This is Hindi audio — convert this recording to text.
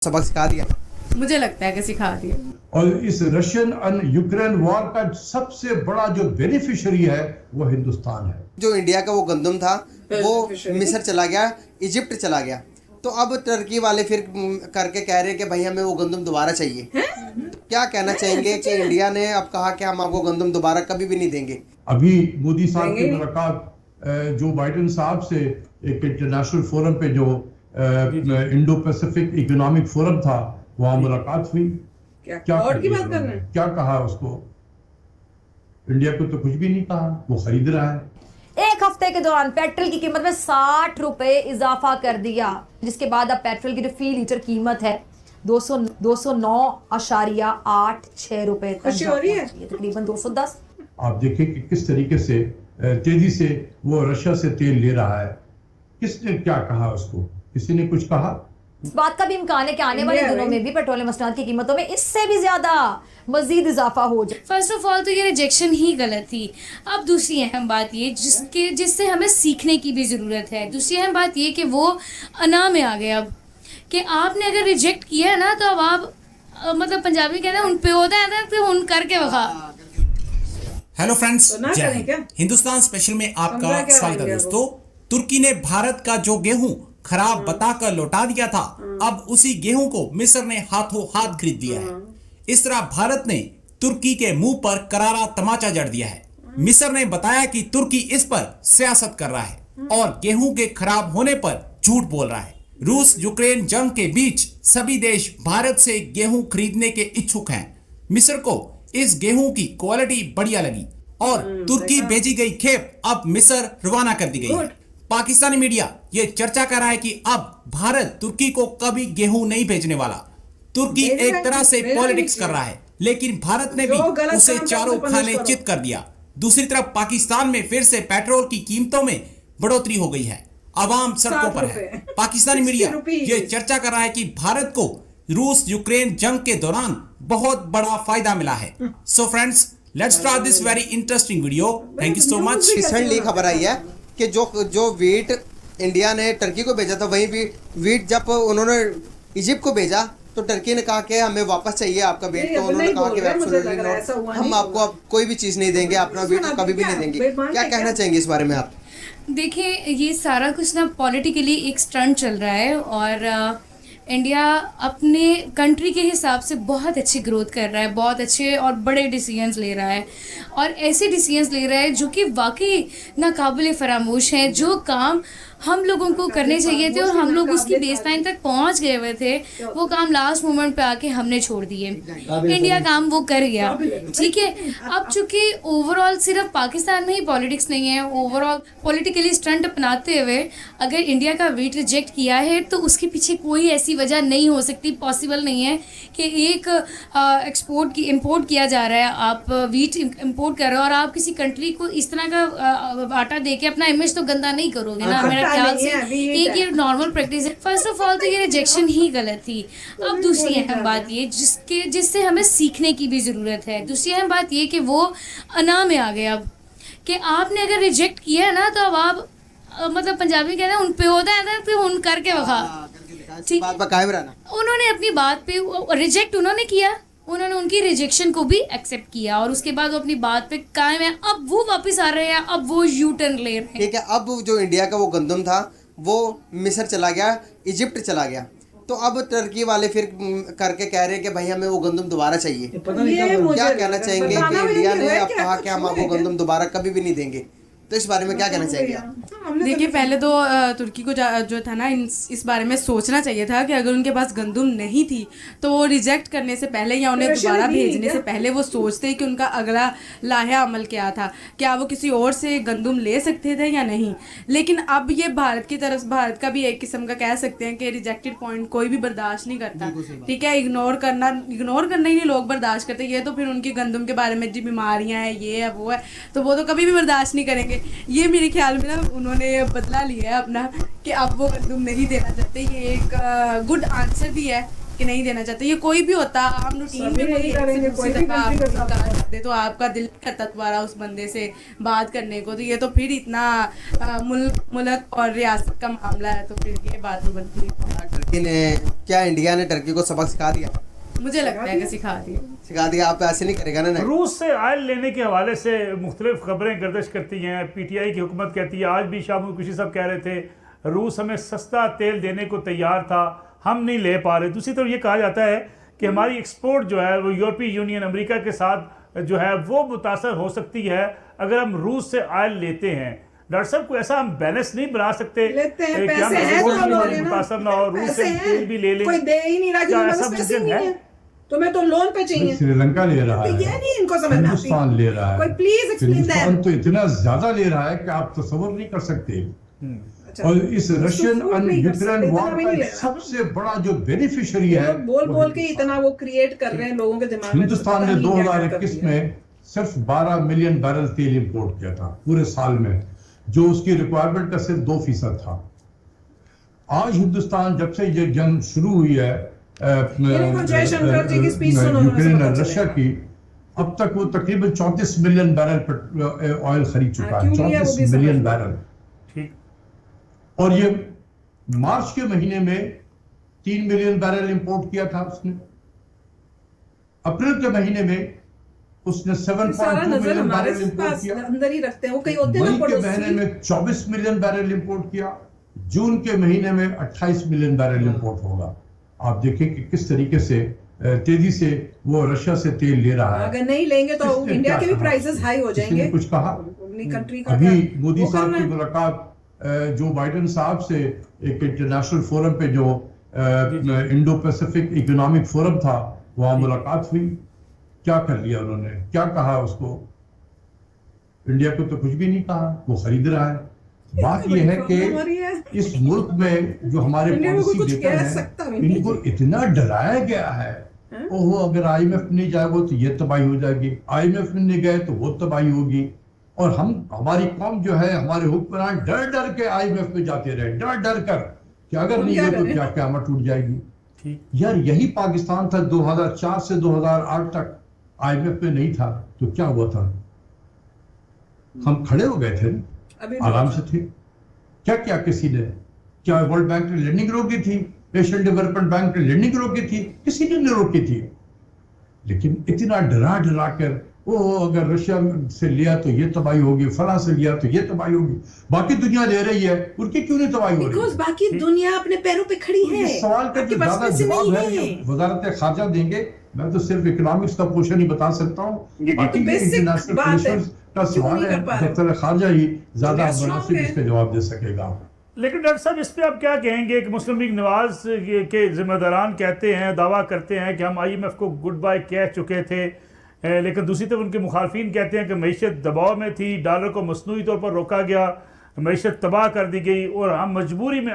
सबक सिखा दिया। मुझे लगता है कि सिखा दिया। और इस रशियन एंड यूक्रेन वॉर का सबसे बड़ा जो बेनिफिशियरी है वो हिंदुस्तान है। जो इंडिया का वो गंदम था वो मिस्र चला गया, इजिप्ट चला गया, तो अब टर्की वाले फिर करके कह रहे हैं कि भाई हमें वो गंदम दोबारा चाहिए। क्या कहना चाहेंगे कि इंडिया ने अब कहा कि हम आपको गंदम दोबारा कभी भी नहीं देंगे। अभी मोदी साहब की मुलाकात जो बाइडेन साहब से एक इंटरनेशनल फोरम पे जो इंडो पैसिफिक इकोनॉमिक फोरम था वहाँ मुलाकात हुई। क्या और की बात कर रहे हैं? क्या कहा उसको? इंडिया को तो कुछ भी नहीं कहा, वो खरीद रहा है। एक हफ्ते के दौरान पेट्रोल की कीमत में 60 रुपए इजाफा कर दिया, जिसके बाद अब पेट्रोल की जो फी लीटर कीमत है 209.86 रुपए तक खुशी हो रही है? तकरीबन 210। आप देखिए कि किस तरीके से तेजी से वो रशिया से तेल ले रहा है। किसने क्या कहा उसको? किसी ने कुछ कहा? इस बात का भी इम्कान है कि आने वाले दिनों में भी पेट्रोलियम मसनूआत की कीमतों में इससे भी ज्यादा मजीद इजाफा हो जाए। फर्स्ट ऑफ ऑल तो ये रिजेक्शन ही गलत थी। अब दूसरी अहम बात ये जिससे हमें सीखने की भी ज़रूरत है। दूसरी अहम बात ये कि वो अना में आ गए अब कि आपने अगर रिजेक्ट किया है ना तो अब आप मतलब पंजाबी कहते हैं उन पे होता है तो उन करके वखा। हेलो फ्रेंड्स, तो ना जय करें हिंद। क्या? हिंदुस्तान स्पेशल में आपका हमला क्या स्वागत है करेंगे दोस्तों। तुर्की ने भारत का जो गेहूं खराब बताकर लौटा दिया था, अब उसी गेहूं को मिस्र ने हाथों हाथ खरीद लिया है। इस तरह भारत ने तुर्की के मुंह पर करारा तमाचा जड़ दिया है। मिस्र ने बताया कि तुर्की इस पर सियासत कर रहा है और गेहूं के खराब होने पर झूठ बोल रहा है। रूस यूक्रेन जंग के बीच सभी देश भारत से गेहूं खरीदने के इच्छुक हैं। मिस्र को इस गेहूं की क्वालिटी बढ़िया लगी और तुर्की भेजी गई खेप अब मिस्र रवाना कर दी गई है। पाकिस्तानी मीडिया ये चर्चा कर रहा है कि अब भारत तुर्की को कभी गेहूं नहीं भेजने वाला। तुर्की एक तरह से पॉलिटिक्स कर रहा है, लेकिन भारत ने भी उसे चारों खाने चित कर दिया। दूसरी तरफ पाकिस्तान में फिर से पेट्रोल की कीमतों में बढ़ोतरी हो गई है, अवाम सड़कों पर है। पाकिस्तानी मीडिया ये चर्चा कर रहा है कि भारत को रूस यूक्रेन जंग के दौरान बहुत बड़ा फायदा मिला है। So friends, let's start this very interesting video. Thank you so much. Recently खबर आई है कि जो वीट इंडिया ने टर्की को भेजा था, वही वीट जब उन्होंने इजिप्ट को भेजा तो टर्की ने कहा कि हमें वापस चाहिए आपका वीट। तो उन्होंने कहा कि हम आपको अब कोई भी चीज़ नहीं देंगे, अपना वीट कभी भी नहीं देंगे। क्या कहना चाहेंगे इस बारे में आप? देखिए, ये सारा कुछ ना पॉलिटिकली एक स्टंट चल रहा है और इंडिया अपने कंट्री के हिसाब से बहुत अच्छी ग्रोथ कर रहा है, बहुत अच्छे और बड़े डिसीजंस ले रहा है और ऐसे डिसीजंस ले रहा है जो कि वाकई नाकाबिले फरामोश हैं। जो काम हम लोगों को करने चाहिए थे और हम लोग उसकी बेसलाइन तक पहुंच गए हुए थे, वो काम लास्ट मोमेंट पे आके हमने छोड़ दिए। इंडिया काम वो कर गया, ठीक है। अब चूंकि ओवरऑल सिर्फ पाकिस्तान में ही पॉलिटिक्स नहीं है, ओवरऑल पॉलिटिकली स्टंट अपनाते हुए अगर इंडिया का वीट रिजेक्ट किया है तो उसके पीछे कोई ऐसी वजह नहीं हो सकती, पॉसिबल नहीं है कि एक इंपोर्ट किया जा रहा है, आप वीट इंपोर्ट कर रहे हो और आप किसी कंट्री को इस तरह का आटा दे के अपना इमेज तो गंदा नहीं करोगे ना। मेरा ख्याल से एक ये नॉर्मल प्रैक्टिस है। फर्स्ट ऑफ ऑल तो ये रिजेक्शन ही गलत थी। अब दूसरी अहम बात ये जिससे हमें सीखने की भी ज़रूरत है। दूसरी अहम बात ये कि वो अना में आ गए अब कि आपने अगर रिजेक्ट किया है ना तो अब आप मतलब पंजाबी कहते हैं उन पे होता है तो उन करके वखा। ठीक, उन्होंने अपनी बात पे रिजेक्ट उन्होंने किया, उन्होंने उनकी रिजेक्शन को भी एक्सेप्ट किया और उसके बाद वो अपनी बात पे कायम है। अब वो वापस आ रहे हैं, अब वो यू टर्न ले रहे हैं। ठीक है, अब जो इंडिया का वो गंदम था वो मिस्र चला गया, इजिप्ट चला गया, तो अब टर्की वाले फिर करके कह रहे हैं कि भाई हमें वो गंदम दोबारा चाहिए। क्या कहना चाहेंगे कि इंडिया ने अब कहा कि हम आपको गंदम दोबारा कभी भी नहीं देंगे, तो इस बारे में क्या कहना चाहेंगे आप? देखिए, पहले तो तुर्की को जो था ना इस बारे में सोचना चाहिए था कि अगर उनके पास गंदम नहीं थी तो वो रिजेक्ट करने से पहले या उन्हें दोबारा भेजने से पहले वो सोचते कि उनका अगला लाहा अमल क्या था, क्या वो किसी और से गंदम ले सकते थे या नहीं। लेकिन अब ये भारत की तरफ, भारत का भी एक किस्म का कह सकते हैं कि रिजेक्टेड पॉइंट कोई भी बर्दाश्त नहीं करता। ठीक है, इग्नोर करना ही नहीं लोग बर्दाश्त करते। ये तो फिर उनकी गंदम के बारे में जो बीमारियाँ हैं, ये है वो है, तो वो तो कभी भी बर्दाश्त नहीं करेंगे। ये मेरे ख्याल में ना उन्होंने बदला लिया है अपना कि अब वो गंदम नहीं देना चाहते। ये एक गुड आंसर भी है कि नहीं देना चाहते, ये कोई भी होता आम रूटीन में यही करेंगे, कोई भी country के साथ करते तो आपका दिल करता दोबारा उस बंदे से बात करने को, तो ये तो फिर इतना मुल्क और रियासत का मामला है, तो फिर ये बात तो बनती है। टर्की ने क्या इंडिया ने टर्की को सबक सिखा दिया? मुझे लगता है कि सिखा दिया। आप ऐसे नहीं करेगा ना? रूस से आयल लेने के हवाले से मुख्तलिफ खबरें गर्दिश करती हैं। PTI की हुकूमत कहती है, आज भी शाह खुशी साहब कह रहे थे रूस हमें सस्ता तेल देने को तैयार था, हम नहीं ले पा रहे। दूसरी तरफ ये कहा जाता है कि हमारी एक्सपोर्ट जो है वो यूरोपीय यूनियन अमेरिका के साथ जो है वो मुतासर हो सकती है अगर हम रूस से आयल लेते हैं। डॉक्टर साहब, कोई ऐसा हम बैलेंस नहीं बना सकते लेते हैं, कि हम पैसे हैं तो लोग हैं ना, मुतासर ना हो, रूस से पैसे तेल भी ले लें? कोई दे ही नहीं रहा, क्या क्योंकि ऐसा मेरे पास पैसे विजन नहीं है? है, तो मैं तो लोन पे चाहिए। श्रीलंका ले रहा तो है, ये नहीं इनको समझ में आती। हिंदुस्तान ले रहा है, कोई प्लीज एक्सप्लेन हिंदुस्तान दैट। तो इतना ज्यादा ले रहा है कि आप तस्वर नहीं कर सकते। अच्छा, और इस रशियन तो एंड नहीं कर यूक्रेन सकते, वॉर इतना भी नहीं का ले रहा। सबसे बड़ा जो बेनिफिशियरी है बोल वो बोल के इतना वो क्रिएट कर रहे हैं लोगों के दिमाग में। हिंदुस्तान ने 2021 में सिर्फ 12 मिलियन बैरल तेल इंपोर्ट किया था पूरे साल में, जो उसकी रिक्वायरमेंट का सिर्फ 2% था। आज हिंदुस्तान जब से ये जंग शुरू हुई है जयशंकर जी की स्पीच सुनो, यूक्रेन और रशिया की, अब तक वो तकरीबन 34 मिलियन बैरल ऑयल खरीद चुका है। 34 मिलियन बैरल। ठीक। और ये मार्च के महीने में 3 मिलियन बैरल इंपोर्ट किया था उसने। अप्रैल के महीने में उसने 7.2 मिलियन बैरल इंपोर्ट किया। अंदर ही रखते हैं वो, कहीं होते हैं ना मई के महीने में 24 मिलियन बैरल इंपोर्ट किया। जून के महीने में 28 मिलियन बैरल इंपोर्ट होगा। आप देखें कि किस तरीके से तेजी से वो रशिया से तेल ले रहा है। अगर नहीं लेंगे तो इंडिया के भी प्राइसेस हाई हो जाएंगे। कुछ कहा कंट्री का अभी मोदी साहब की मुलाकात जो बाइडेन साहब से एक इंटरनेशनल फोरम पे जो इंडो पैसिफिक इकोनॉमिक फोरम था, वहां मुलाकात हुई। क्या कर लिया उन्होंने, क्या कहा उसको? इंडिया को तो कुछ भी नहीं कहा, वो खरीद रहा है। बात यह है कि इस मुल्क में जो हमारे पॉलिसी मेकर हैं, इनको इतना डराया गया है, ओहो अगर IMF नहीं जाएगा तो ये तबाही हो जाएगी, IMF में नहीं गए तो वो तबाही होगी। और हमारी कौम जो है, हमारे हुक्मरान डर डर के IMF में जाते रहे, डर डर कर कि अगर नहीं गए तो क्या क़यामत टूट जाएगी। यार यही पाकिस्तान था 2004 से 2008 तक IMF में नहीं था, तो क्या हुआ था? हम खड़े हो गए थे, आराम से थे। क्या क्या किसी ने, क्या वर्ल्ड बैंक ने लैंडिंग रोकी थी? एशियन डेवलपमेंट बैंक ने लैंडिंग रोकी थी? किसी ने नहीं रोकी थी। लेकिन इतना डरा डरा कर, ओ अगर रशिया से लिया तो ये तबाही होगी, फला से लिया तो ये तबाही होगी, बाकी दुनिया ले रही है, उनकी क्यों नहीं तबाही हो रही? बिकॉज़ बाकी दुनिया अपने पैरों पे खड़ी है। इस सवाल का जो ज्यादा जवाब है वजारत खारजा देंगे। मैं तो सिर्फ इकोनॉमिक्स का पोर्शन ही बता सकता हूँ, बाकी इंटरनेशनल रिलेशंस का सवाल है, दफ्तर खारजा ही ज्यादा मुनासिब इसका जवाब दे सकेगा। लेकिन डॉक्टर साहब, इस पे आप क्या कहेंगे कि मुस्लिम लीग नवाज के जिम्मेदारान कहते हैं, दावा करते हैं कि हम IMF को गुड बाय कह चुके थे, लेकिन दूसरी तरफ उनके मुखालफिन कहते हैं कि मईशत दबाव में थी, डॉलर को मसनूई तौर पर रोका गया, मईशत तबाह कर दी गई और हम मजबूरी में